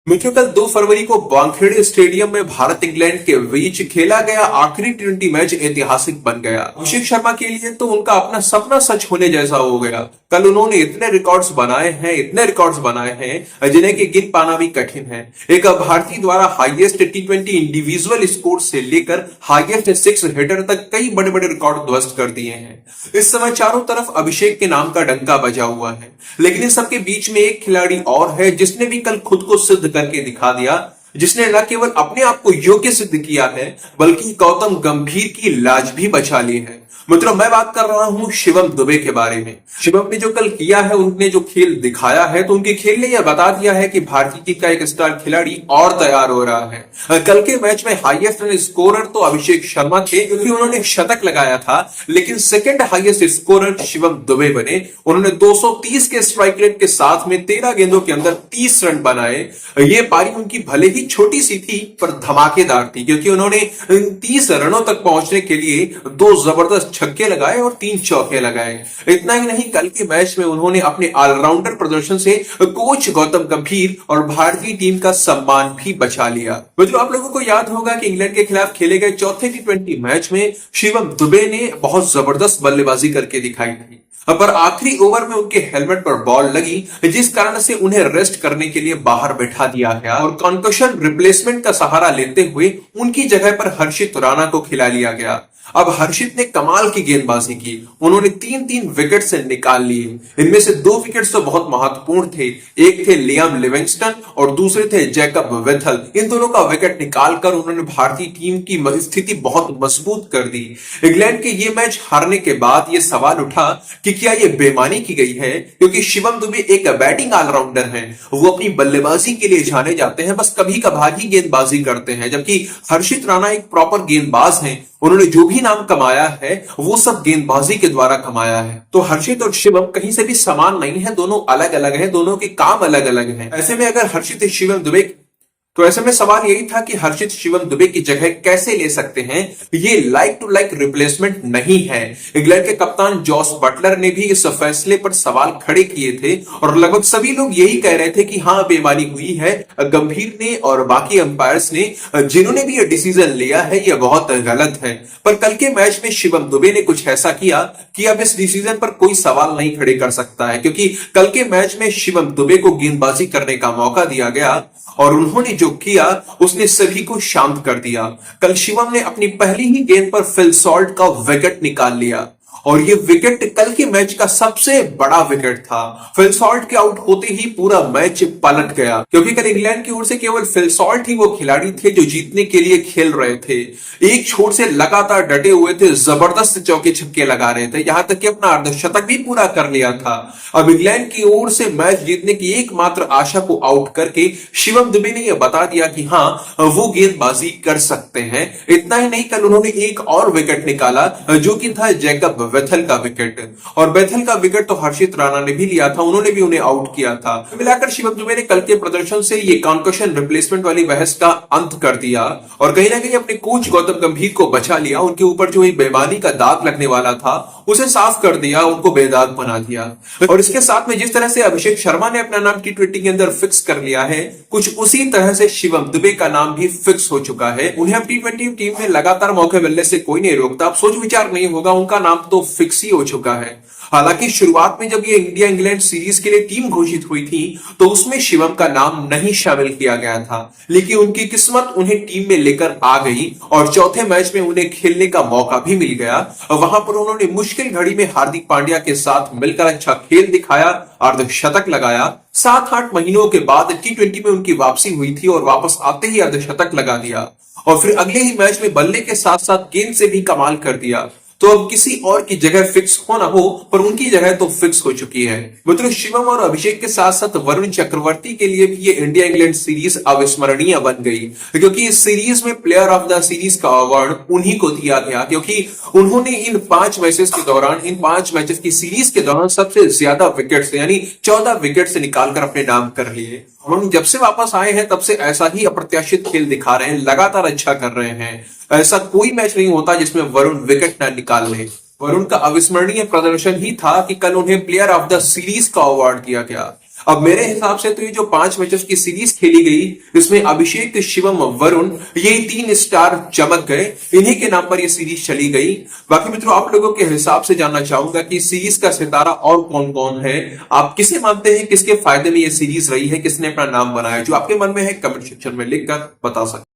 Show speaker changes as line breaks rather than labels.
मित्रों, कल 2 फरवरी को वानखेड़े स्टेडियम में भारत इंग्लैंड के बीच खेला गया आखिरी टी20 मैच ऐतिहासिक बन गया। अभिषेक शर्मा के लिए तो उनका अपना सपना सच होने जैसा हो गया। कल उन्होंने इतने रिकॉर्ड्स बनाए हैं जिन्हें कि गिन पाना भी कठिन है। एक भारतीय द्वारा हाईएस्ट टी20 इंडिविजुअल स्कोर से लेकर हाईएस्ट 6 हिटर तक कई बड़े बड़े रिकॉर्ड ध्वस्त कर दिए हैं। इस समय चारों तरफ अभिषेक के नाम का डंका बजा हुआ है, लेकिन इस सबके बीच में एक खिलाड़ी और है जिसने भी कल खुद को सिद्ध करके दिखा दिया, जिसने न केवल अपने आप को योग्य सिद्ध किया है बल्कि गौतम गंभीर की लाज भी बचा ली है। मित्रों, मैं बात कर रहा हूं शिवम दुबे के बारे में। शिवम ने जो कल किया है, उनने जो खेल दिखाया है, तो उनके खेल ने यह बता दिया है कि भारतीय टीम का एक स्टार खिलाड़ी और तैयार हो रहा है। कल के मैच में हाईएस्ट रन स्कोरर तो अभिषेक शर्मा थे क्योंकि उन्होंने शतक लगाया था, लेकिन second highest scorer Shivam Dubey बने। उन्होंने 230 के स्ट्राइक रेट के साथ में 13 गेंदों के अंदर 30 रन बनाए। ये पारी उनकी भले ही छोटी सी थी पर धमाकेदार थी, क्योंकि उन्होंने 30 रनों तक पहुंचने के लिए 2 जबरदस्त छक्के लगाए और 3 चौके लगाए। इतना ही नहीं, कल के मैच में उन्होंने अपने ऑलराउंडर प्रदर्शन से कोच गौतम गंभीर और भारतीय टीम का सम्मान भी बचा लिया। मित्रों, आप लोगों को याद होगा कि इंग्लैंड के खिलाफ खेले गए चौथे टी20 मैच में शिवम दुबे ने बहुत जबरदस्त बल्लेबाजी करके दिखाई थी, पर आखिरी ओवर में उनके हेलमेट पर बॉल लगी, जिस कारण से उन्हें रेस्ट करने के लिए बाहर बैठा दिया गया और कॉन्कशन रिप्लेसमेंट का सहारा लेते हुए उनकी जगह पर हर्षित राणा को खिला लिया गया। अब हर्षित ने कमाल की गेंदबाजी की। उन्होंने 3-3 विकेट से निकाल लिए। इनमें से 2 विकेट तो बहुत महत्वपूर्ण थे। एक थे लियाम लिविंगस्टन और दूसरे थे जैकब वेथल। इन दोनों का विकेट निकालकर उन्होंने भारतीय टीम की स्थिति बहुत मजबूत कर दी। इंग्लैंड के ये मैच हारने के बाद ये सवाल उठा कि क्या ये बेईमानी की गई है, क्योंकि शिवम दुबे एक बैटिंग ऑलराउंडर हैं। वो अपनी बल्लेबाजी के लिए जाने जाते हैं, बस कभी कभार ही गेंदबाजी करते हैं, जबकि हर्षित राणा एक प्रॉपर गेंदबाज हैं। उन्होंने जो भी नाम कमाया है वो सब गेंदबाजी के द्वारा कमाया है। तो हर्षित और शिवम कहीं से भी समान नहीं है, दोनों अलग अलग हैं, दोनों के काम अलग अलग हैं। ऐसे में अगर हर्षित शिवम दुबे तो ऐसे में सवाल यही था कि हर्षित शिवम दुबे की जगह कैसे ले सकते हैं। ये लाइक टू लाइक रिप्लेसमेंट नहीं है। इंग्लैंड के कप्तान जॉस बटलर ने भी इस फैसले पर सवाल खड़े किए थे और लगभग सभी लोग यही कह रहे थे कि हाँ, बेईमानी हुई है। गंभीर ने और बाकी अंपायर्स ने, जिन्होंने भी ये डिसीजन लिया है, ये बहुत गलत है। पर कल के मैच में शिवम दुबे ने कुछ ऐसा किया कि अब इस डिसीजन पर कोई सवाल नहीं खड़े कर सकता है, क्योंकि कल के मैच में शिवम दुबे को गेंदबाजी करने का मौका दिया गया और उन्होंने जो किया उसने सभी को शांत कर दिया। कल शिवम ने अपनी पहली ही गेंद पर फिल सॉल्ट का विकेट निकाल लिया और ये विकेट कल के मैच का सबसे बड़ा विकेट था। फिल सॉल्ट के आउट होते ही पूरा मैच पलट गया, क्योंकि कल इंग्लैंड की ओर से केवल फिल सॉल्ट ही वो खिलाड़ी थे जो जीतने के लिए खेल रहे थे। एक छोर से लगातार डटे हुए थे, जबरदस्त चौके छक्के लगा रहे थे, यहां तक कि अपना अर्धशतक भी पूरा कर लिया था। अब इंग्लैंड की ओर से मैच जीतने की एकमात्र आशा को आउट करके शिवम दुबे ने यह बता दिया कि हाँ, वो गेंदबाजी कर सकते हैं। इतना ही नहीं, कल उन्होंने एक और विकेट निकाला जो कि था जैकब बेथल का विकेट, और बेथल का विकेट तो हर्षित राणा ने भी लिया था, उन्होंने भी उन्हें आउट किया था। मिलाकर शिवम दुबे ने कल के प्रदर्शन से ये कॉन्कशन रिप्लेसमेंट वाली बहस का अंत कर दिया और कहीं ना कहीं अपने कोच गौतम गंभीर को बचा लिया। उनके ऊपर जो बेईमानी का दाग लगने वाला था उसे साफ कर दिया, उनको बेदाग बना दिया। और इसके साथ में जिस तरह से अभिषेक शर्मा ने अपना नाम टी20 के अंदर फिक्स कर लिया है, कुछ उसी तरह से शिवम दुबे का नाम भी फिक्स हो चुका है। उन्हें अब टी20 टीम में लगातार मौके मिलने से कोई नहीं रोकता। अब सोच विचार नहीं होगा, उनका नाम तो फिक्स ही हो चुका है। हालांकि शुरुआत में जब ये इंडिया इंग्लैंड सीरीज के लिए टीम घोषित हुई थी तो उसमें शिवम का नाम नहीं शामिल किया गया था, लेकिन उनकी किस्मत उन्हें टीम में लेकर आ गई और चौथे मैच में उन्हें खेलने का मौका भी मिल गया। वहां पर उन्होंने मुश्किल घड़ी में हार्दिक पांड्या के साथ मिलकर अच्छा खेल दिखाया, अर्धशतक लगाया। 7-8 महीनों के बाद टी20 में उनकी वापसी हुई थी और वापस आते ही अर्धशतक लगा दिया और फिर अगले ही मैच में बल्ले के साथ साथ गेंद से भी कमाल कर दिया। तो अब किसी और की जगह फिक्स हो ना हो, पर उनकी जगह तो फिक्स हो चुकी है। मित्रों, शिवम और अभिषेक के साथ साथ वरुण चक्रवर्ती के लिए भी ये इंडिया इंग्लैंड सीरीज अविस्मरणीय बन गई, क्योंकि इस सीरीज में प्लेयर ऑफ द सीरीज का अवार्ड उन्हीं को दिया गया, क्योंकि उन्होंने इन 5 मैचेस की सीरीज के दौरान सबसे ज्यादा विकेट यानी 14 विकेट से निकालकर अपने नाम कर लिए। वरुण जब से वापस आए हैं तब से ऐसा ही अप्रत्याशित खेल दिखा रहे हैं, लगातार अच्छा कर रहे हैं। ऐसा कोई मैच नहीं होता जिसमें वरुण विकेट ना निकाल ले। वरुण का अविस्मरणीय प्रदर्शन ही था कि कल उन्हें प्लेयर ऑफ द सीरीज का अवार्ड दिया गया। अब मेरे हिसाब से तो ये जो 5 मैचेस की सीरीज खेली गई इसमें अभिषेक, शिवम, वरुण ये 3 स्टार चमक गए, इन्हीं के नाम पर ये सीरीज चली गई। बाकी मित्रों आप लोगों के हिसाब से जानना चाहूंगा कि सीरीज का सितारा और कौन कौन है, आप किसे मानते हैं, किसके फायदे में ये सीरीज रही है, किसने अपना नाम बनाया, जो आपके मन में है कमेंट सेक्शन में लिखकर बता सकते हैं।